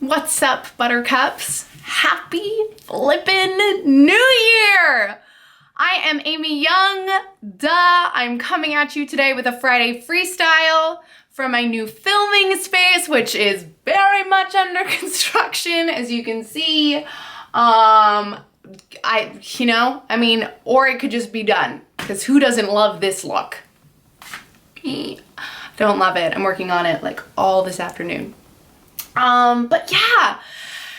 What's up, buttercups? Happy flippin' New Year! I am Amy Young, I'm coming at you today with a Friday freestyle from my new filming space, which is very much under construction, as you can see. Or it could just be done, because who doesn't love this look? Me. Don't love it. I'm working on it like all this afternoon. But yeah,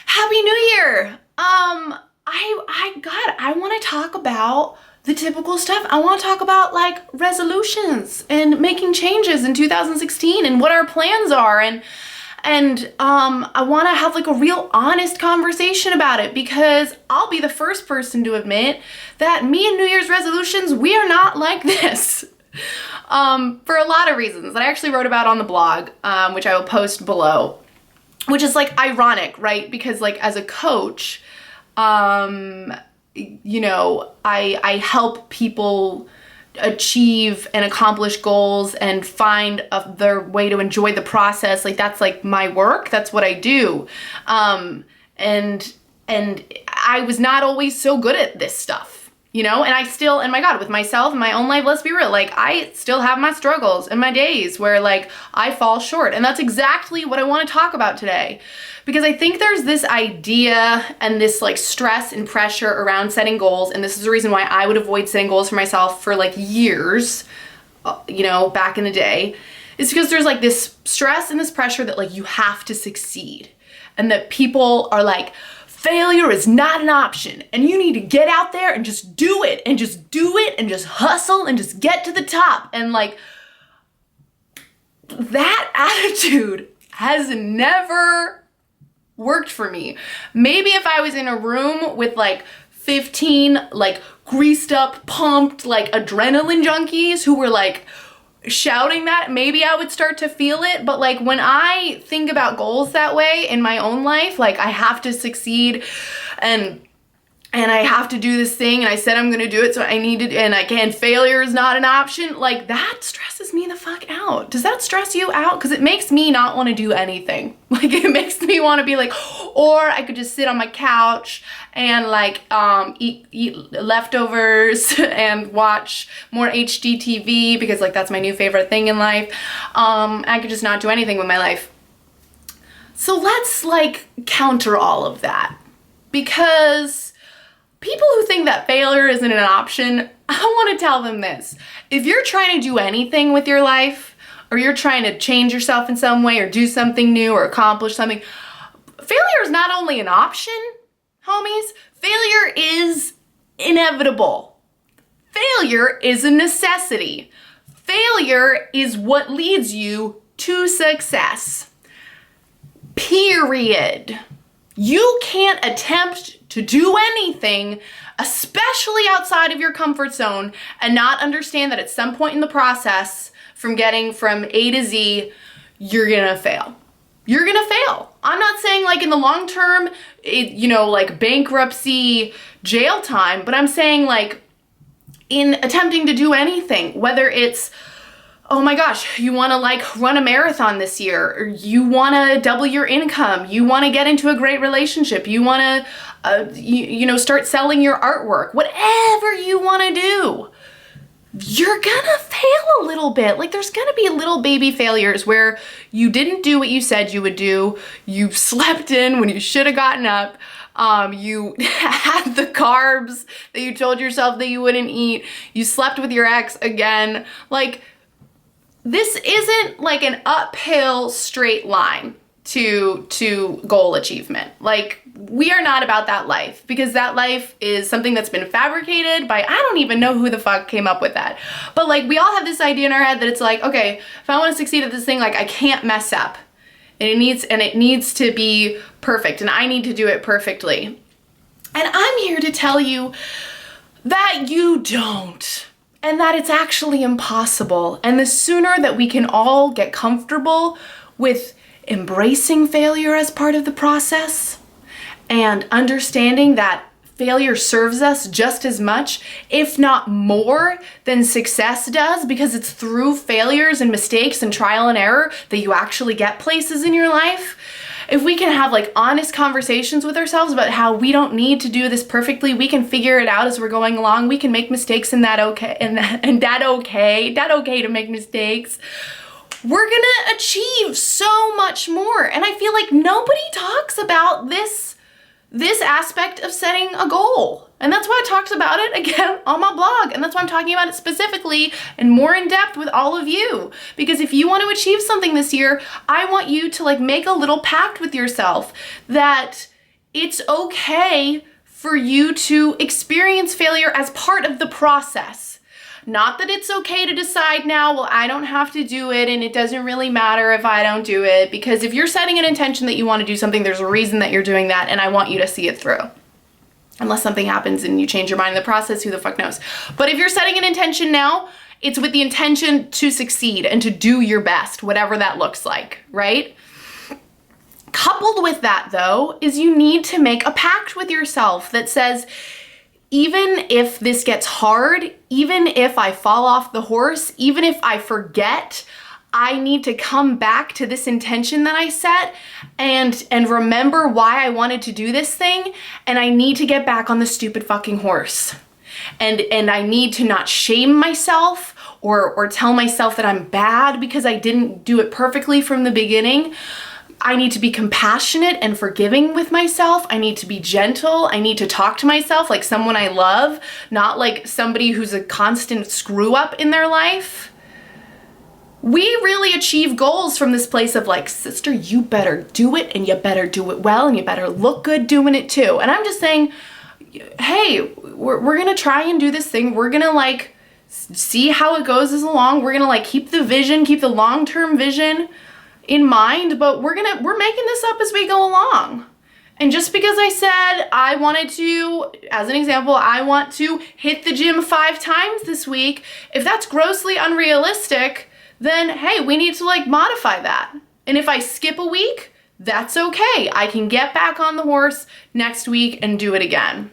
Happy New Year. I want to talk about the typical stuff. I want to talk about like resolutions and making changes in 2016 and what our plans are. And I want to have like a real honest conversation about it, because I'll be the first person to admit that me and New Year's resolutions, we are not like this. For a lot of reasons that I actually wrote about on the blog, which I will post below. Which is like ironic, right? Because like as a coach, I help people achieve and accomplish goals and find their way to enjoy the process. Like that's like my work. That's what I do. And I was not always so good at this stuff. And I still, and my God, with myself and my own life, let's be real, like I still have my struggles and my days where like I fall short. And that's exactly what I want to talk about today. Because I think there's this idea and this like stress and pressure around setting goals. And this is the reason why I would avoid setting goals for myself for like years, back in the day. It's because there's like this stress and this pressure that like you have to succeed. And that people are like, failure is not an option, and you need to get out there and just do it and just do it and just hustle and just get to the top. And like that attitude has never worked for me. Maybe if I was in a room with like 15 like greased up, pumped, like adrenaline junkies who were like shouting that, maybe I would start to feel it. But like when I think about goals that way in my own life, like I have to succeed and I have to do this thing and I said I'm gonna do it, so I need to, and I can, failure is not an option, like that stresses me the fuck out. Does that stress you out? Because it makes me not want to do anything. Like it makes me want to be like, or I could just sit on my couch and like eat leftovers and watch more HD TV, because like that's my new favorite thing in life. I could just not do anything with my life. So let's like counter all of that, because people who think that failure isn't an option, I want to tell them this. If you're trying to do anything with your life, or you're trying to change yourself in some way or do something new or accomplish something, failure is not only an option, homies, failure is inevitable. Failure is a necessity. Failure is what leads you to success. Period. You can't attempt to do anything, especially outside of your comfort zone, and not understand that at some point in the process, from getting from A to Z, you're gonna fail. You're gonna fail. I'm not saying like in the long term, like bankruptcy, jail time, but I'm saying like in attempting to do anything, whether it's, oh my gosh, you want to like run a marathon this year, or you want to double your income, you want to get into a great relationship, you want to, start selling your artwork, whatever you want to do, you're gonna fail a little bit. Like there's gonna be little baby failures where you didn't do what you said you would do, you slept in when you should have gotten up, you had the carbs that you told yourself that you wouldn't eat, you slept with your ex again. Like, this isn't like an uphill straight line to goal achievement. Like we are not about that life, because that life is something that's been fabricated by, I don't even know who the fuck came up with that. But like we all have this idea in our head that it's like, okay, if I want to succeed at this thing, like I can't mess up. And it needs to be perfect, and I need to do it perfectly. And I'm here to tell you that you don't. And that it's actually impossible. And the sooner that we can all get comfortable with embracing failure as part of the process and understanding that failure serves us just as much, if not more, than success does, because it's through failures and mistakes and trial and error that you actually get places in your life. if we can have like honest conversations with ourselves about how we don't need to do this perfectly, we can figure it out as we're going along, we can make mistakes and that okay, that okay to make mistakes, we're gonna achieve so much more. And I feel like nobody talks about this aspect of setting a goal. And that's why I talked about it again on my blog. And that's why I'm talking about it specifically and more in depth with all of you. Because if you want to achieve something this year, I want you to like make a little pact with yourself that it's okay for you to experience failure as part of the process. Not that it's okay to decide now, well, I don't have to do it and it doesn't really matter if I don't do it. Because if you're setting an intention that you want to do something, there's a reason that you're doing that, and I want you to see it through. Unless something happens and you change your mind in the process, who the fuck knows? But if you're setting an intention now, it's with the intention to succeed and to do your best, whatever that looks like, right? Coupled with that though, is you need to make a pact with yourself that says, even if this gets hard, even if I fall off the horse, even if I forget, I need to come back to this intention that I set and remember why I wanted to do this thing, and I need to get back on the stupid fucking horse. And I need to not shame myself or tell myself that I'm bad because I didn't do it perfectly from the beginning. I need to be compassionate and forgiving with myself. I need to be gentle. I need to talk to myself like someone I love, not like somebody who's a constant screw up in their life. We really achieve goals from this place of like, sister, you better do it, and you better do it well, and you better look good doing it too. And I'm just saying, hey, we're gonna try and do this thing. We're gonna like see how it goes as along. We're gonna like keep the vision, keep the long-term vision in mind, but we're making this up as we go along. And just because I said I wanted to, as an example, I want to hit the gym 5 times this week, if that's grossly unrealistic, then hey, we need to like modify that. And if I skip a week, that's okay. I can get back on the horse next week and do it again.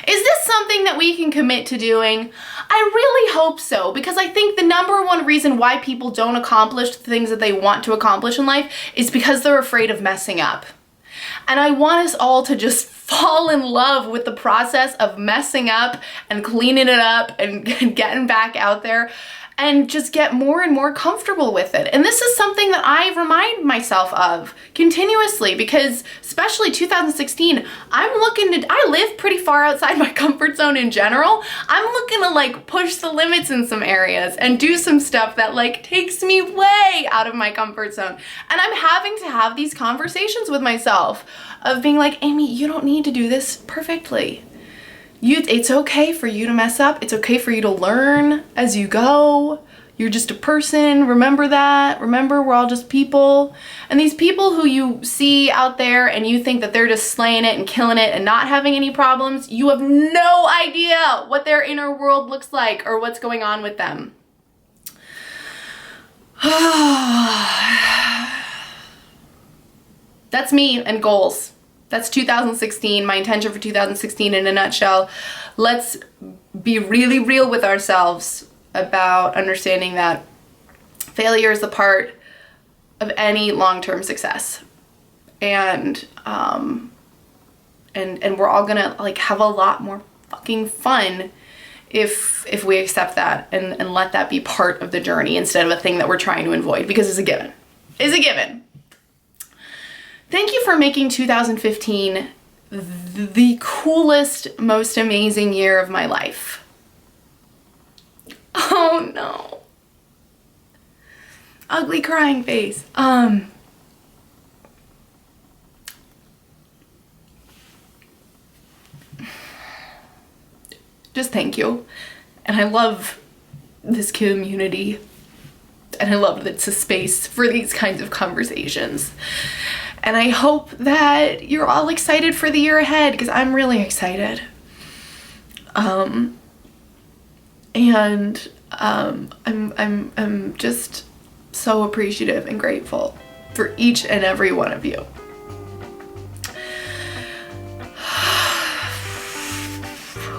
Is this something that we can commit to doing? I really hope so, because I think the number one reason why people don't accomplish the things that they want to accomplish in life is because they're afraid of messing up. And I want us all to just fall in love with the process of messing up and cleaning it up and getting back out there and just get more and more comfortable with it. And this is something that I remind myself of continuously, because especially 2016, I live pretty far outside my comfort zone in general. I'm looking to like push the limits in some areas and do some stuff that like takes me way out of my comfort zone. And I'm having to have these conversations with myself of being like, Amy, you don't need to do this perfectly. It's okay for you to mess up. It's okay for you to learn as you go. You're just a person. Remember that. Remember, we're all just people. And these people who you see out there and you think that they're just slaying it and killing it and not having any problems, you have no idea what their inner world looks like or what's going on with them. That's me and goals. That's 2016, my intention for 2016 in a nutshell. Let's be really real with ourselves about understanding that failure is a part of any long-term success. And we're all gonna like have a lot more fucking fun if we accept that and let that be part of the journey instead of a thing that we're trying to avoid, because it's a given. It's a given. Thank you for making 2015 the coolest, most amazing year of my life. Oh no. Ugly crying face. Just thank you. And I love this community. And I love that it's a space for these kinds of conversations. And I hope that you're all excited for the year ahead, because I'm really excited. I'm just so appreciative and grateful for each and every one of you.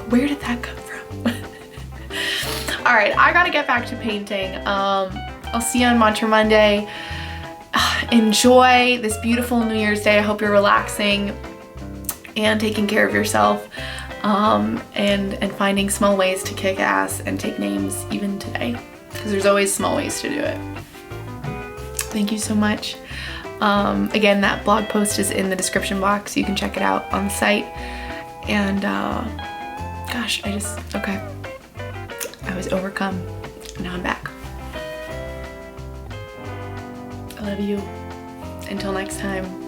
Where did that come from? All right, I gotta get back to painting. I'll see you on Mantra Monday. enjoy this beautiful New Year's Day. I hope you're relaxing and taking care of yourself, and finding small ways to kick ass and take names even today, because there's always small ways to do it. Thank you so much. Again, that blog post is in the description box. You can check it out on the site. And gosh, okay. I was overcome. Now I'm back. I love you. Until next time.